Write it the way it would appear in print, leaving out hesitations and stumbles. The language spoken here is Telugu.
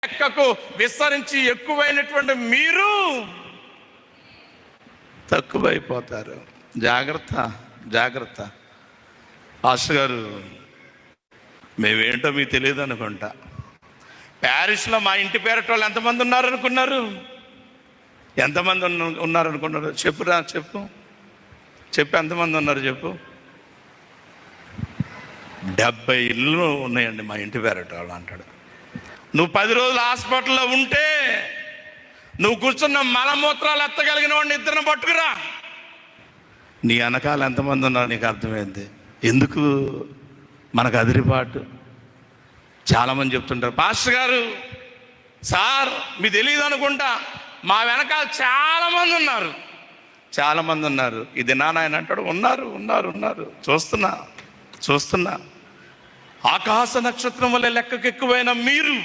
లెక్కకు విస్తరించి ఎక్కువైనటువంటి మీరు తక్కువైపోతారు. జాగ్రత్త జాగ్రత్త. పాస్టర్ గారు, మేమేంటో మీకు తెలియదు అనుకుంటా. ప్యారిస్లో మా ఇంటి పేరట వాళ్ళు ఎంతమంది ఉన్నారనుకున్నారు? ఎంతమంది ఉన్నారనుకున్నారు? చెప్పురా, చెప్పు ఎంతమంది ఉన్నారు చెప్పు. 70 ఇళ్ళు ఉన్నాయండి మా ఇంటి పేరట వాళ్ళు అంటాడు. నువ్వు 10 రోజులు హాస్పిటల్లో ఉంటే నువ్వు కూర్చున్న మలమూత్రాలు ఎత్తగలిగిన వాడిని 2 పట్టుకురా. నీ వెనకాల ఎంతమంది ఉన్నారు నీకు అర్థమైంది. ఎందుకు మనకు అదిరిపాటు? చాలామంది చెప్తుంటారు, పాస్టర్ గారు సార్ మీకు తెలియదు అనుకుంటా, మా వెనకాల చాలామంది ఉన్నారు. ఇది నాయన అంటాడు, ఉన్నారు చూస్తున్నా. ఆకాశ నక్షత్రం వల్ల లెక్కకు ఎక్కువైన మీరు